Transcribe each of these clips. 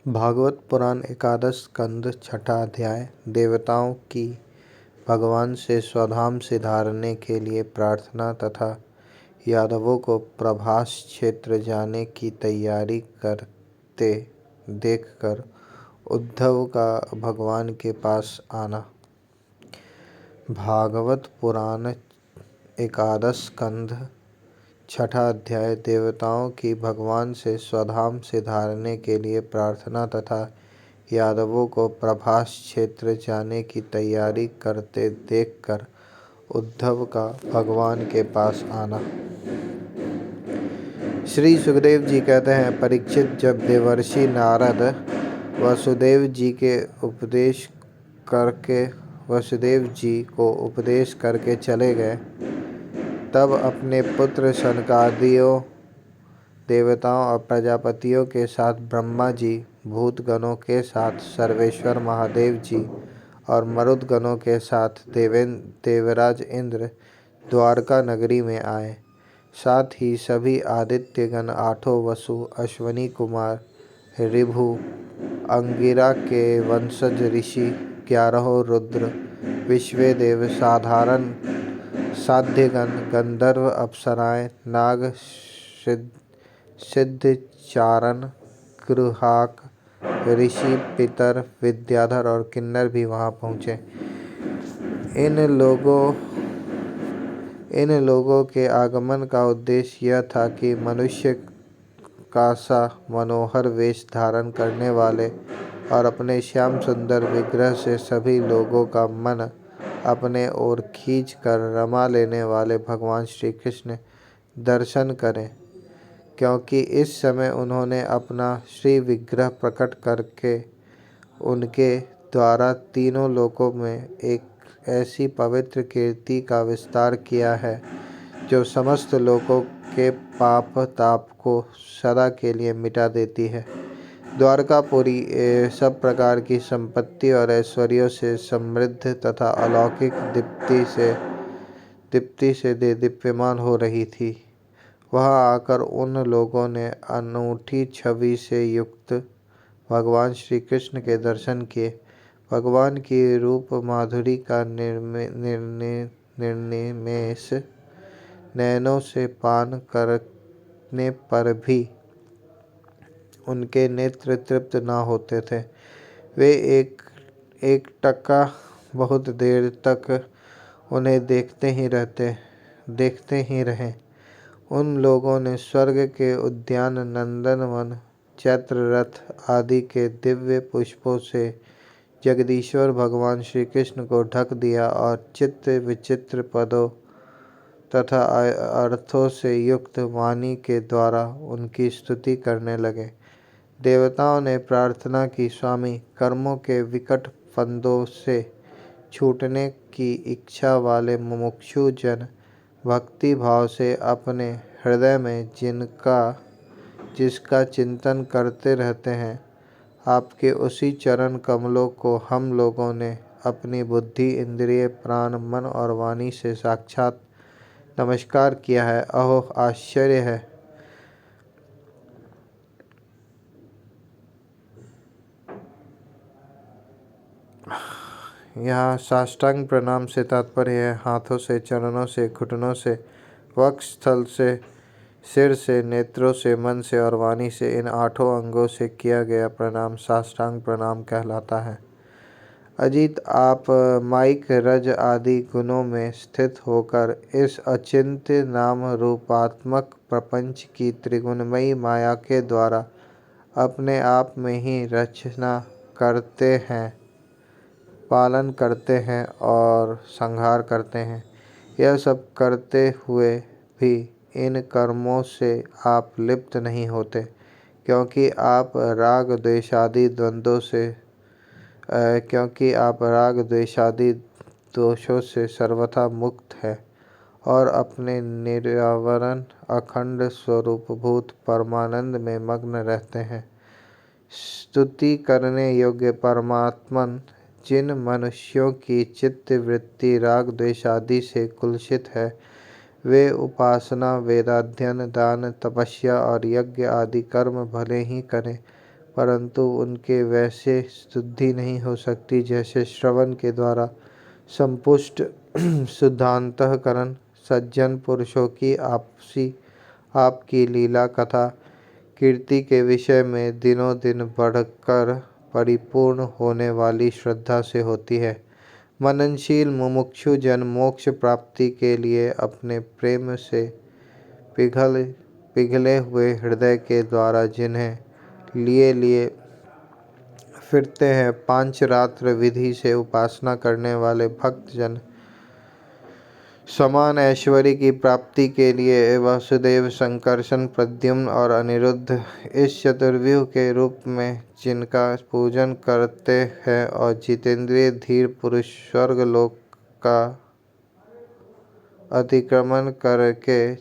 भागवत पुराण एकादश स्कंद छठा अध्याय। देवताओं की भगवान से स्वधाम सिधारने के लिए प्रार्थना तथा यादवों को प्रभास क्षेत्र जाने की तैयारी करते देखकर उद्धव का भगवान के पास आना। भागवत पुराण एकादश स्कंद छठा अध्याय। देवताओं की भगवान से स्वधाम सिधारने के लिए प्रार्थना तथा यादवों को प्रभास क्षेत्र जाने की तैयारी करते देखकर उद्धव का भगवान के पास आना। श्री सुखदेव जी कहते हैं, परीक्षित जब देवर्षि नारद वसुदेव जी को उपदेश करके चले गए, तब अपने पुत्र सनकादियों देवताओं और प्रजापतियों के साथ ब्रह्मा जी, भूतगणों के साथ सर्वेश्वर महादेव जी और मरुदगणों के साथ देवराज इंद्र द्वारका नगरी में आए। साथ ही सभी आदित्यगण, आठों वसु, अश्वनी कुमार, ऋभु, अंगिरा के वंशज ऋषि, 11 रुद्र, विश्वेदेव, साधारण साध्यगण, गंधर्व, अप्सराएं, नाग, सिद्धचारण, गृहाक, ऋषि, पितर, विद्याधर और किन्नर भी वहां पहुँचे। इन लोगों के आगमन का उद्देश्य यह था कि मनुष्य का सा मनोहर वेश धारण करने वाले और अपने श्याम सुंदर विग्रह से सभी लोगों का मन अपने ओर खींच कर रमा लेने वाले भगवान श्री कृष्ण दर्शन करें, क्योंकि इस समय उन्होंने अपना श्री विग्रह प्रकट करके उनके द्वारा तीनों लोकों में एक ऐसी पवित्र कीर्ति का विस्तार किया है जो समस्त लोकों के पाप ताप को सदा के लिए मिटा देती है। द्वारकापुरी सब प्रकार की संपत्ति और ऐश्वर्यों से समृद्ध तथा अलौकिक दीप्ति से दीप्यमान हो रही थी। वहां आकर उन लोगों ने अनूठी छवि से युक्त भगवान श्री कृष्ण के दर्शन किए। भगवान की रूप माधुरी का निर्निमेष नयनों से पान करने पर भी उनके नेत्र तृप्त न होते थे। वे एक टका बहुत देर तक उन्हें देखते ही रहे। उन लोगों ने स्वर्ग के उद्यान, नंदनवन, चैत्र रथ आदि के दिव्य पुष्पों से जगदीश्वर भगवान श्री कृष्ण को ढक दिया और चित्र विचित्र पदों तथा अर्थों से युक्त वाणी के द्वारा उनकी स्तुति करने लगे। देवताओं ने प्रार्थना की, स्वामी, कर्मों के विकट फंदों से छूटने की इच्छा वाले मुमुक्षु जन भक्ति भाव से अपने हृदय में जिसका चिंतन करते रहते हैं, आपके उसी चरण कमलों को हम लोगों ने अपनी बुद्धि, इंद्रिय, प्राण, मन और वाणी से साक्षात नमस्कार किया है। अहो, आश्चर्य है। यहाँ साष्टांग प्रणाम से तात्पर्य है हाथों से, चरणों से, घुटनों से, वक्ष स्थल से, सिर से, नेत्रों से, मन से और वाणी से, इन 8 अंगों से किया गया प्रणाम साष्टांग प्रणाम कहलाता है। अजीत, आप माइक, रज आदि गुणों में स्थित होकर इस अचिंत्य नाम रूपात्मक प्रपंच की त्रिगुणमयी माया के द्वारा अपने आप में ही रचना करते हैं, पालन करते हैं और संहार करते हैं। यह सब करते हुए भी इन कर्मों से आप लिप्त नहीं होते, क्योंकि आप राग द्वेषादि दोषों से सर्वथा मुक्त है और अपने निरावरण अखंड स्वरूपभूत परमानंद में मग्न रहते हैं। स्तुति करने योग्य परमात्मन जिन मनुष्यों की चित्त वृत्ति राग द्वेषादि से कुलसित है, वे उपासना, वेदाध्ययन, दान, तपस्या और यज्ञ आदि कर्म भले ही करें, परंतु उनके वैसे शुद्धि नहीं हो सकती जैसे श्रवण के द्वारा संपुष्ट शुद्धांतःकरण सज्जन पुरुषों की आपकी लीला कथा कीर्ति के विषय में दिनों दिन बढ़कर परिपूर्ण होने वाली श्रद्धा से होती है। मननशील मुमुक्षु जन मोक्ष प्राप्ति के लिए अपने प्रेम से पिघले हुए हृदय के द्वारा जिन्हें लिए लिए फिरते हैं, पांचरात्र विधि से उपासना करने वाले भक्तजन समान ऐश्वर्य की प्राप्ति के लिए वासुदेव, संकर्षण, प्रद्युम्न और अनिरुद्ध इस चतुर्व्यूह के रूप में जिनका पूजन करते हैं और जितेंद्रिय धीर पुरुष स्वर्गलोक का अतिक्रमण करके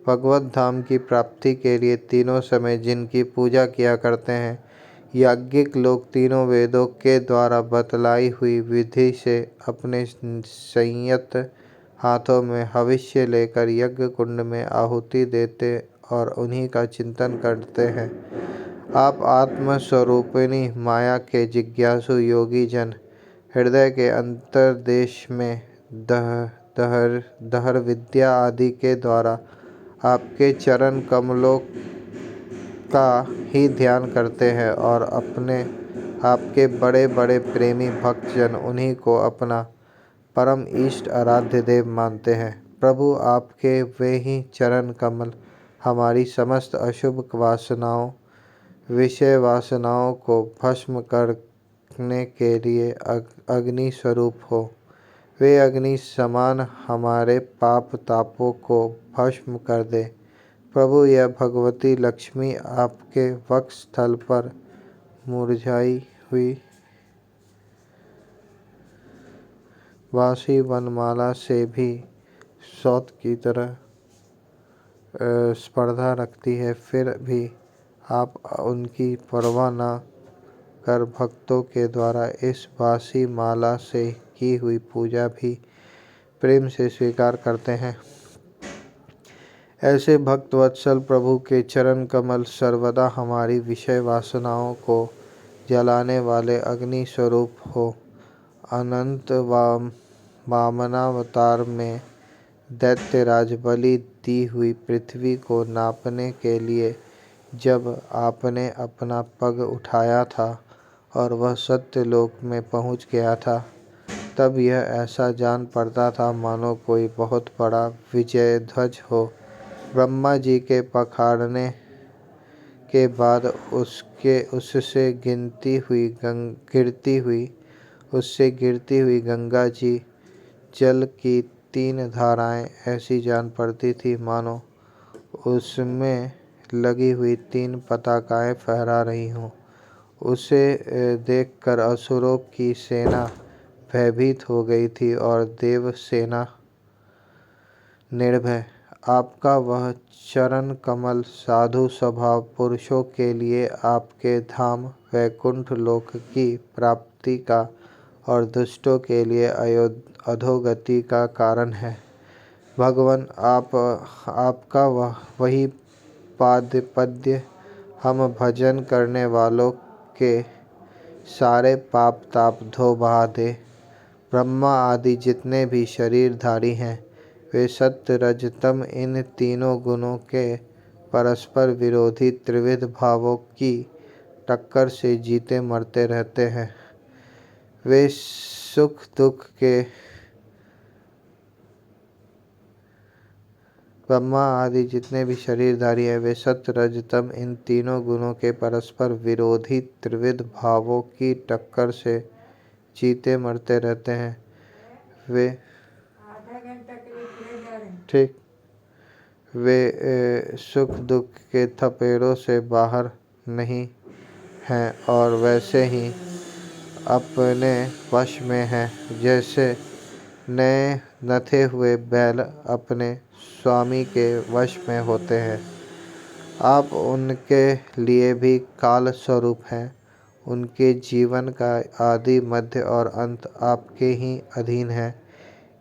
भगवत धाम की प्राप्ति के लिए तीनों समय जिनकी पूजा किया करते हैं, याज्ञिक लोग तीनों वेदों के द्वारा बतलाई हुई विधि से अपने संयत हाथों में हविष्य लेकर यज्ञ कुंड में आहुति देते और उन्हीं का चिंतन करते हैं। आप आत्मस्वरूपिणी माया के जिज्ञासु योगी जन हृदय के अंतर्देश में दहर विद्या आदि के द्वारा आपके चरण कमलों का ही ध्यान करते हैं और अपने आपके बड़े बड़े प्रेमी भक्तजन उन्हीं को अपना परम इष्ट आराध्य देव मानते हैं। प्रभु आपके वे ही चरण कमल हमारी समस्त अशुभ वासनाओं, विषय वासनाओं को भस्म करने के लिए अग्नि स्वरूप हो। वे अग्नि समान हमारे पाप तापों को भस्म कर दे। प्रभु यह भगवती लक्ष्मी आपके वक्ष स्थल पर मुरझाई हुई वासी वनमाला से भी सौत की तरह स्पर्धा रखती है, फिर भी आप उनकी परवाह न कर भक्तों के द्वारा इस वासी माला से की हुई पूजा भी प्रेम से स्वीकार करते हैं। ऐसे भक्तवत्सल प्रभु के चरण कमल सर्वदा हमारी विषय वासनाओं को जलाने वाले अग्नि स्वरूप हो। अनंत वामनावतार में दैत्यराज बलि दी हुई पृथ्वी को नापने के लिए जब आपने अपना पग उठाया था और वह सत्यलोक में पहुंच गया था, तब यह ऐसा जान पड़ता था मानो कोई बहुत बड़ा विजय ध्वज हो। ब्रह्मा जी के पखाड़ने के बाद उससे गिरती हुई गंगा जी जल की 3 धाराएं ऐसी जान पड़ती थी मानो उसमें लगी हुई 3 पताकाएं फहरा रही हों। उसे देखकर असुरों की सेना भयभीत हो गई थी और देव सेना निर्भय। आपका वह चरण कमल साधु स्वभाव पुरुषों के लिए आपके धाम वैकुंठ लोक की प्राप्ति का और दुष्टों के लिए अधोगति का कारण है। भगवान आपका वही पद्य हम भजन करने वालों के सारे पाप ताप धो बहा दे। ब्रह्मा आदि जितने भी शरीरधारी हैं, वे सत्य रज तम इन तीनों गुणों के परस्पर विरोधी त्रिविध भावों की टक्कर से जीते मरते रहते हैं। वे सुख दुख के ब्रह्मा आदि जितने भी शरीरधारी हैं, वे सत्य रज तम इन तीनों गुणों के परस्पर विरोधी त्रिविध भावों की टक्कर से जीते मरते रहते हैं। वे सुख दुख के थपेड़ों से बाहर नहीं हैं और वैसे ही अपने वश में हैं, जैसे नए नथे हुए बैल अपने स्वामी के वश में होते हैं। आप उनके लिए भी काल स्वरूप हैं। उनके जीवन का आदि मध्य और अंत आपके ही अधीन है।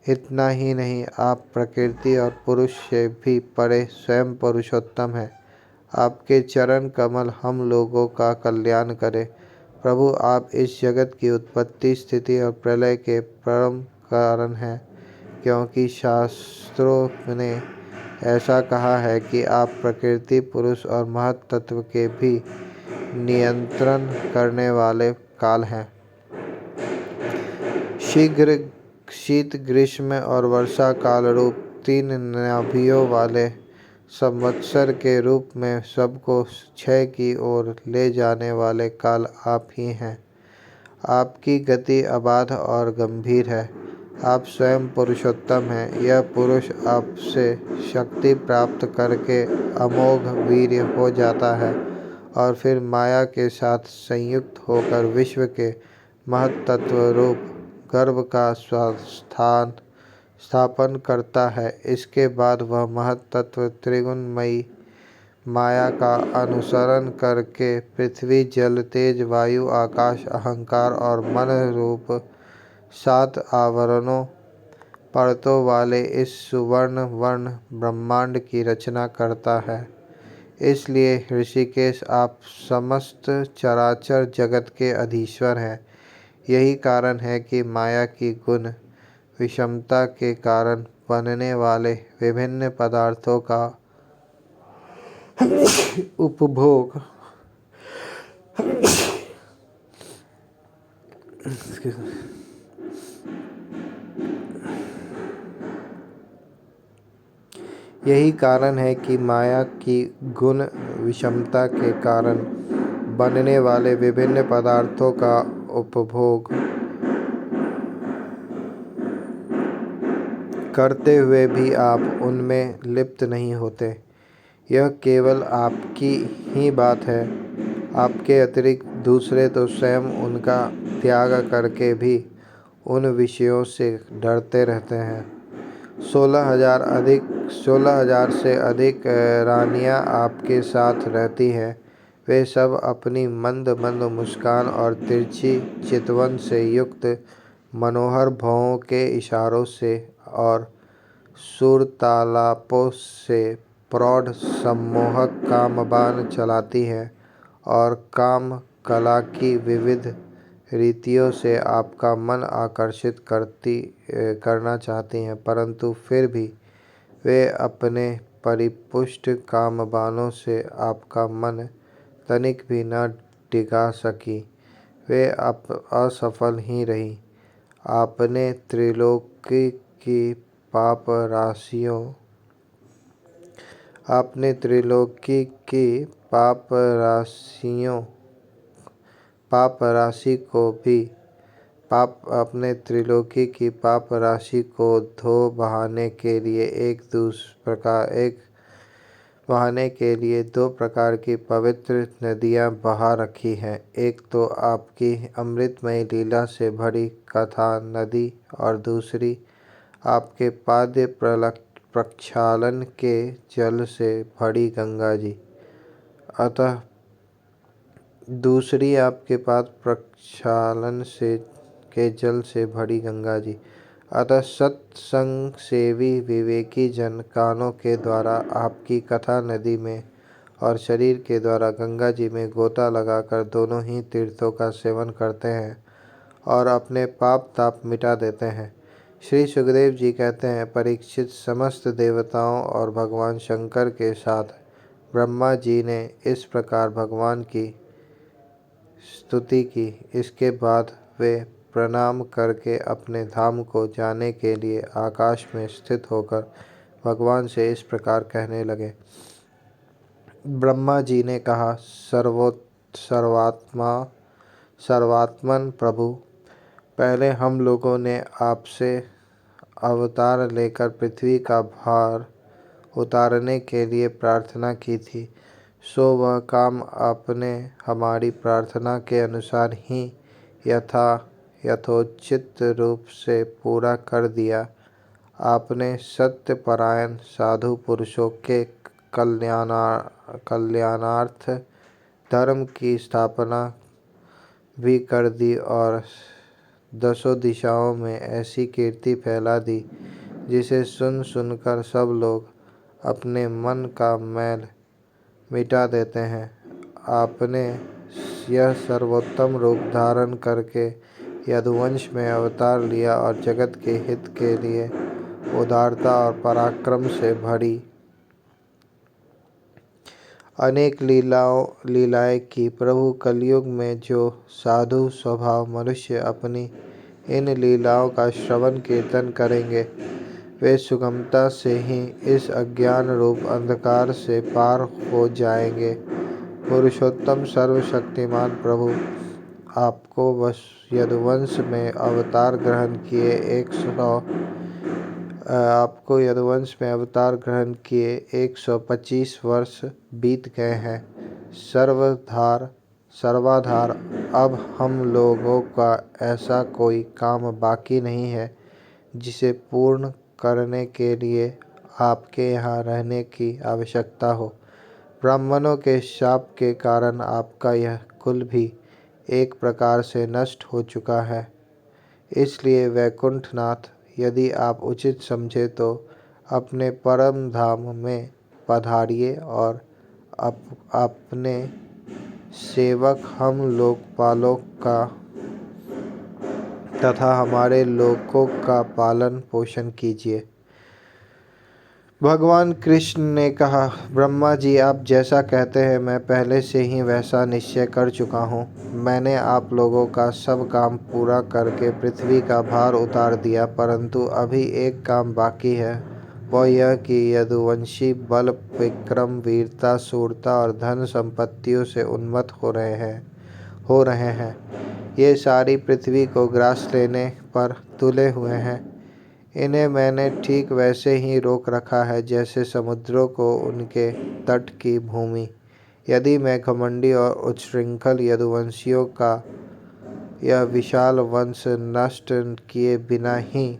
इतना ही नहीं, आप प्रकृति और पुरुष से भी परे स्वयं पुरुषोत्तम हैं। आपके चरण कमल हम लोगों का कल्याण करे। प्रभु, आप इस जगत की उत्पत्ति, स्थिति और प्रलय के परम कारण हैं, क्योंकि शास्त्रों ने ऐसा कहा है कि आप प्रकृति, पुरुष और महत तत्व के भी नियंत्रण करने वाले काल हैं। शीघ्र शीत, ग्रीष्म और वर्षा काल रूप 3 नाभियों वाले संवत्सर के रूप में सबको क्षय की ओर ले जाने वाले काल आप ही हैं। आपकी गति अबाध और गंभीर है। आप स्वयं पुरुषोत्तम हैं। यह पुरुष आपसे शक्ति प्राप्त करके अमोघ वीर्य हो जाता है और फिर माया के साथ संयुक्त होकर विश्व के महत्तत्व रूप गर्भ का स्थापन करता है। इसके बाद वह महत्तत्व त्रिगुणमयी माया का अनुसरण करके पृथ्वी, जल, तेज, वायु, आकाश, अहंकार और मन रूप 7 आवरणों परतों वाले इस सुवर्ण वर्ण ब्रह्मांड की रचना करता है। इसलिए ऋषिकेश, आप समस्त चराचर जगत के अधीश्वर हैं। यही कारण है कि माया की गुण विषमता के कारण बनने वाले विभिन्न पदार्थों का उपभोग यही कारण है कि माया की गुण विषमता के कारण बनने वाले विभिन्न पदार्थों का उपभोग करते हुए भी आप उनमें लिप्त नहीं होते। यह केवल आपकी ही बात है। आपके अतिरिक्त दूसरे तो स्वयं उनका त्याग करके भी उन विषयों से डरते रहते हैं। 16,000 से अधिक रानियां आपके साथ रहती हैं। वे सब अपनी मंद मंद मुस्कान और तिरछी चितवन से युक्त मनोहर भौहों के इशारों से और सुरतालापों से प्रौढ़ सम्मोहक कामबाण चलाती हैं और काम कला की विविध रीतियों से आपका मन आकर्षित करना चाहती हैं, परंतु फिर भी वे अपने परिपुष्ट कामबाणों से आपका मन तनिक भी न डिगा सकी। वे असफल ही रही। आपने त्रिलोकी की पाप राशि को धो बहाने के लिए 2 प्रकार की पवित्र नदियां बहा रखी हैं। एक तो आपकी अमृतमयी लीला से भरी कथा नदी और दूसरी आपके पाद्य प्रक्षालन के जल से भरी गंगा जी। अतः दूसरी आपके पाद प्रक्षालन के जल से भरी गंगा जी। अतः सत्संग सेवी विवेकी जन कानों के द्वारा आपकी कथा नदी में और शरीर के द्वारा गंगा जी में गोता लगाकर दोनों ही तीर्थों का सेवन करते हैं और अपने पाप ताप मिटा देते हैं। श्री सुखदेव जी कहते हैं, परीक्षित, समस्त देवताओं और भगवान शंकर के साथ ब्रह्मा जी ने इस प्रकार भगवान की स्तुति की। इसके बाद वे प्रणाम करके अपने धाम को जाने के लिए आकाश में स्थित होकर भगवान से इस प्रकार कहने लगे। ब्रह्मा जी ने कहा, सर्वात्मन प्रभु, पहले हम लोगों ने आपसे अवतार लेकर पृथ्वी का भार उतारने के लिए प्रार्थना की थी, सो वह काम आपने हमारी प्रार्थना के अनुसार ही यथोचित रूप से पूरा कर दिया। आपने सत्यपरायण साधु पुरुषों के कल्याणार्थ धर्म की स्थापना भी कर दी और दसों दिशाओं में ऐसी कीर्ति फैला दी जिसे सुन सुनकर सब लोग अपने मन का मैल मिटा देते हैं। आपने यह सर्वोत्तम रूप धारण करके यदुवंश में अवतार लिया और जगत के हित के लिए उदारता और पराक्रम से भरी अनेक लीलाएं की। प्रभु कलयुग में जो साधु स्वभाव मनुष्य अपनी इन लीलाओं का श्रवण कीर्तन करेंगे वे सुगमता से ही इस अज्ञान रूप अंधकार से पार हो जाएंगे। पुरुषोत्तम सर्वशक्तिमान प्रभु आपको यदुवंश में अवतार ग्रहण किए 125 वर्ष बीत गए हैं। सर्वाधार अब हम लोगों का ऐसा कोई काम बाकी नहीं है जिसे पूर्ण करने के लिए आपके यहाँ रहने की आवश्यकता हो। ब्राह्मणों के शाप के कारण आपका यह कुल भी एक प्रकार से नष्ट हो चुका है। इसलिए वैकुंठनाथ, यदि आप उचित समझे तो अपने परम धाम में पधारिए और अपने सेवक हम लोकपालों का तथा हमारे लोकों का पालन पोषण कीजिए। भगवान कृष्ण ने कहा, ब्रह्मा जी, आप जैसा कहते हैं मैं पहले से ही वैसा निश्चय कर चुका हूँ। मैंने आप लोगों का सब काम पूरा करके पृथ्वी का भार उतार दिया, परंतु अभी एक काम बाकी है, वह यह कि यदुवंशी बल विक्रम वीरता शूरता और धन संपत्तियों से उन्मत्त हो रहे हैं। ये सारी पृथ्वी को ग्रास लेने पर तुले हुए हैं। इन्हें मैंने ठीक वैसे ही रोक रखा है जैसे समुद्रों को उनके तट की भूमि। यदि मैं घमंडी और उच्छृंखल यदुवंशियों का यह विशाल वंश नष्ट किए बिना ही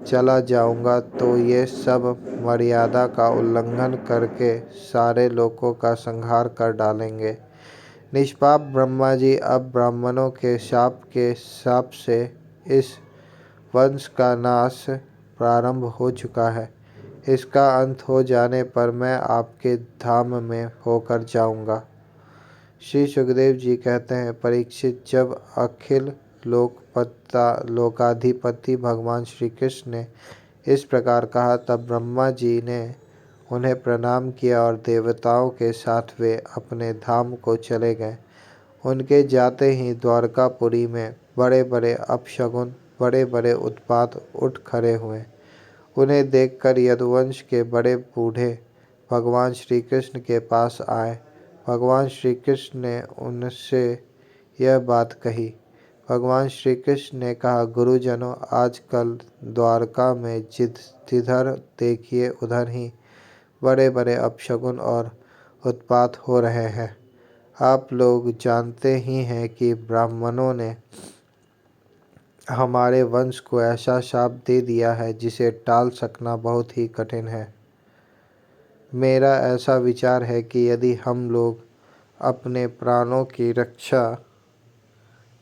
चला जाऊंगा तो ये सब मर्यादा का उल्लंघन करके सारे लोगों का संहार कर डालेंगे। निष्पाप ब्रह्मा जी, अब ब्राह्मणों के शाप से इस वंश का नाश प्रारंभ हो चुका है। इसका अंत हो जाने पर मैं आपके धाम में होकर जाऊंगा। श्री सुखदेव जी कहते हैं, परीक्षित, जब अखिल लोकाधिपति भगवान श्री कृष्ण ने इस प्रकार कहा तब ब्रह्मा जी ने उन्हें प्रणाम किया और देवताओं के साथ वे अपने धाम को चले गए। उनके जाते ही द्वारकापुरी में बड़े बड़े अपशगुन, बड़े बड़े उत्पात उठ खड़े हुए। उन्हें देखकर यदुवंश के बड़े बूढ़े भगवान श्री कृष्ण के पास आए। भगवान श्री कृष्ण ने उनसे यह बात कही। भगवान श्री कृष्ण ने कहा, गुरुजनों, आजकल द्वारका में जिधर देखिए उधर ही बड़े बड़े अपशगुन और उत्पात हो रहे हैं। आप लोग जानते ही हैं कि ब्राह्मणों ने हमारे वंश को ऐसा शाप दे दिया है जिसे टाल सकना बहुत ही कठिन है। मेरा ऐसा विचार है कि यदि हम लोग अपने प्राणों की रक्षा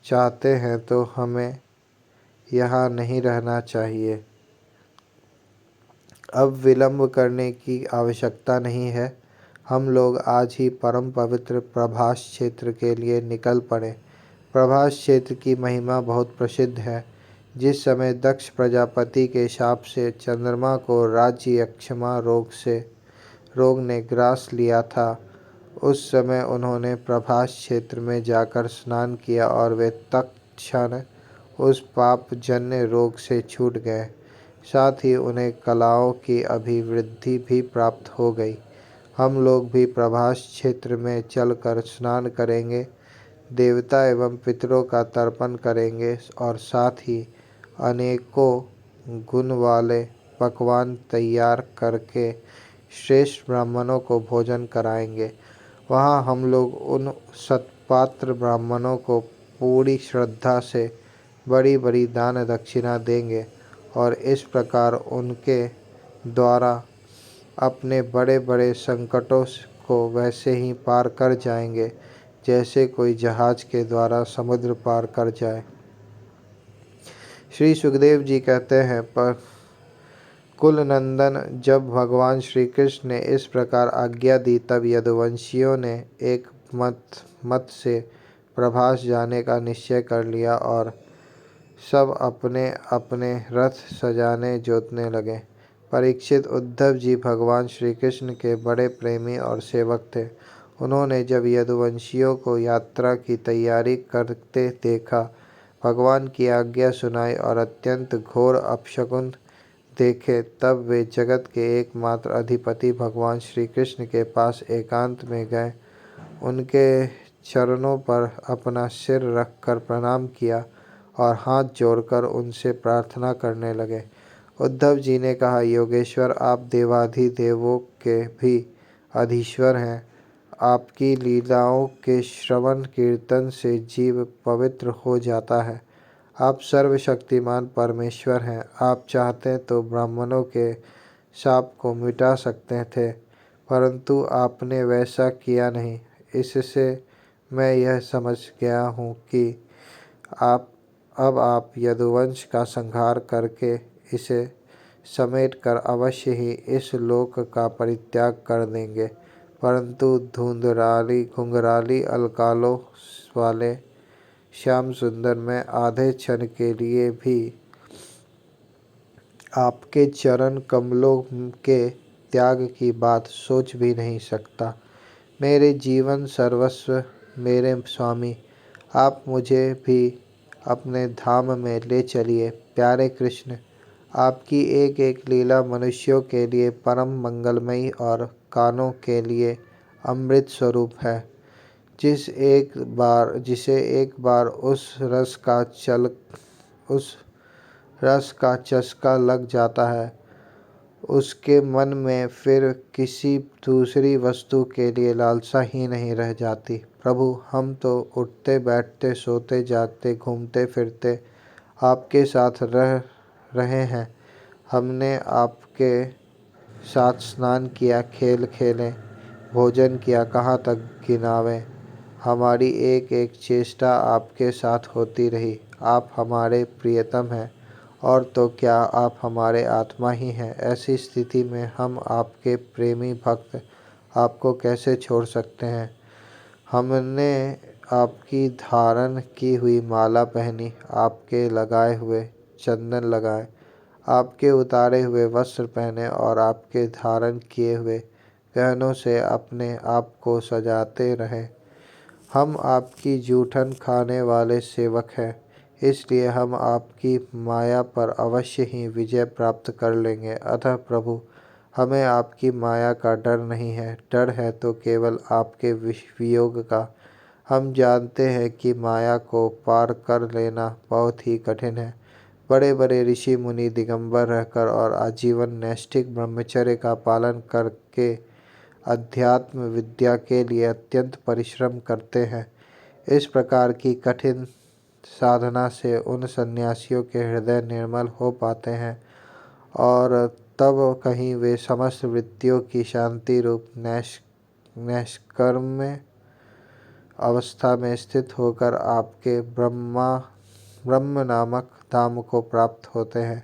चाहते हैं तो हमें यहाँ नहीं रहना चाहिए। अब विलंब करने की आवश्यकता नहीं है। हम लोग आज ही परम पवित्र प्रभास क्षेत्र के लिए निकल पड़े। प्रभास क्षेत्र की महिमा बहुत प्रसिद्ध है। जिस समय दक्ष प्रजापति के शाप से चंद्रमा को राज्य यक्षमा रोग ने ग्रास लिया था, उस समय उन्होंने प्रभास क्षेत्र में जाकर स्नान किया और वे तत्क्षण उस पापजन्य रोग से छूट गए। साथ ही उन्हें कलाओं की अभिवृद्धि भी प्राप्त हो गई। हम लोग भी प्रभास क्षेत्र में चलकर स्नान करेंगे, देवता एवं पितरों का तर्पण करेंगे और साथ ही अनेकों गुण वाले पकवान तैयार करके श्रेष्ठ ब्राह्मणों को भोजन कराएंगे। वहाँ हम लोग उन सत्पात्र ब्राह्मणों को पूरी श्रद्धा से बड़ी बड़ी दान दक्षिणा देंगे और इस प्रकार उनके द्वारा अपने बड़े बड़े संकटों को वैसे ही पार कर जाएंगे जैसे कोई जहाज के द्वारा समुद्र पार कर जाए। श्री सुखदेव जी कहते हैं, पर कुलनंदन, जब भगवान श्री कृष्ण ने इस प्रकार आज्ञा दी तब यदुवंशियों ने एक मत से प्रभास जाने का निश्चय कर लिया और सब अपने अपने रथ सजाने जोतने लगे। परीक्षित, उद्धव जी भगवान श्री कृष्ण के बड़े प्रेमी और सेवक थे। उन्होंने जब यदुवंशियों को यात्रा की तैयारी करते देखा, भगवान की आज्ञा सुनाई और अत्यंत घोर अपशकुन देखे, तब वे जगत के एकमात्र अधिपति भगवान श्री कृष्ण के पास एकांत में गए। उनके चरणों पर अपना सिर रखकर प्रणाम किया और हाथ जोड़कर उनसे प्रार्थना करने लगे। उद्धव जी ने कहा, योगेश्वर, आप देवाधिदेवों के भी अधीश्वर हैं। आपकी लीलाओं के श्रवण कीर्तन से जीव पवित्र हो जाता है। आप सर्वशक्तिमान परमेश्वर हैं। आप चाहते तो ब्राह्मणों के शाप को मिटा सकते थे, परंतु आपने वैसा किया नहीं। इससे मैं यह समझ गया हूँ कि आप यदुवंश का संहार करके इसे समेटकर अवश्य ही इस लोक का परित्याग कर देंगे। परंतु घुंघराली अलकालों वाले श्याम सुंदर, मैं आधे क्षण के लिए भी आपके चरण कमलों के त्याग की बात सोच भी नहीं सकता। मेरे जीवन सर्वस्व, मेरे स्वामी, आप मुझे भी अपने धाम में ले चलिए। प्यारे कृष्ण, आपकी एक एक लीला मनुष्यों के लिए परम मंगलमयी और कानों के लिए अमृत स्वरूप है। जिसे एक बार उस रस का चस्का लग जाता है, उसके मन में फिर किसी दूसरी वस्तु के लिए लालसा ही नहीं रह जाती। प्रभु, हम तो उठते बैठते सोते जागते घूमते फिरते आपके साथ रह रहे हैं। हमने आपके साथ स्नान किया, खेल खेले, भोजन किया, कहाँ तक गिनावें। हमारी एक एक चेष्टा आपके साथ होती रही। आप हमारे प्रियतम हैं, और तो क्या आप हमारे आत्मा ही हैं। ऐसी स्थिति में हम आपके प्रेमी भक्त आपको कैसे छोड़ सकते हैं। हमने आपकी धारण की हुई माला पहनी, आपके लगाए हुए चंदन लगाए, आपके उतारे हुए वस्त्र पहने और आपके धारण किए हुए गहनों से अपने आप को सजाते रहे। हम आपकी जूठन खाने वाले सेवक हैं, इसलिए हम आपकी माया पर अवश्य ही विजय प्राप्त कर लेंगे। अतः प्रभु, हमें आपकी माया का डर नहीं है। डर है तो केवल आपके वियोग का। हम जानते हैं कि माया को पार कर लेना बहुत ही कठिन है। बड़े बड़े ऋषि मुनि दिगंबर रहकर और आजीवन नैष्ठिक ब्रह्मचर्य का पालन करके अध्यात्म विद्या के लिए अत्यंत परिश्रम करते हैं। इस प्रकार की कठिन साधना से उन सन्यासियों के हृदय निर्मल हो पाते हैं और तब कहीं वे समस्त वृत्तियों की शांति रूप नैष्कर्म्य अवस्था में स्थित होकर आपके ब्रह्म नामक धाम को प्राप्त होते हैं।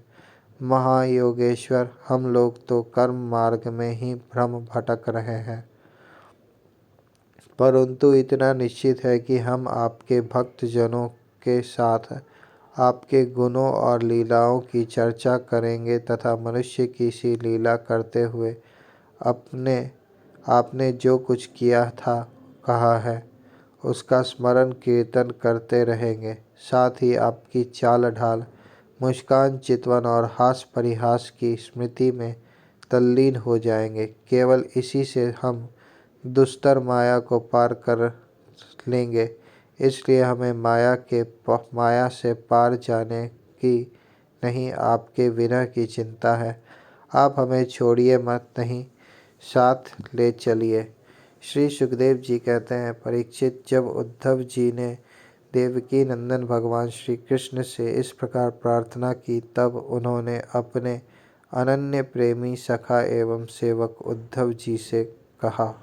महायोगेश्वर, हम लोग तो कर्म मार्ग में ही भ्रम भटक रहे हैं, परंतु इतना निश्चित है कि हम आपके भक्त जनों के साथ आपके गुणों और लीलाओं की चर्चा करेंगे तथा मनुष्य की सी लीला करते हुए आपने जो कुछ किया था, कहा है, उसका स्मरण कीर्तन करते रहेंगे। साथ ही आपकी चाल ढाल, मुस्कान, चितवन और हास परिहास की स्मृति में तल्लीन हो जाएंगे। केवल इसी से हम दुस्तर माया को पार कर लेंगे। इसलिए हमें माया से पार जाने की नहीं, आपके विरह की चिंता है। आप हमें छोड़िए मत, नहीं, साथ ले चलिए। श्री सुखदेव जी कहते हैं, परीक्षित, जब उद्धव जी ने देवकी नंदन भगवान श्री कृष्ण से इस प्रकार प्रार्थना की, तब उन्होंने अपने अनन्य प्रेमी सखा एवं सेवक उद्धव जी से कहा।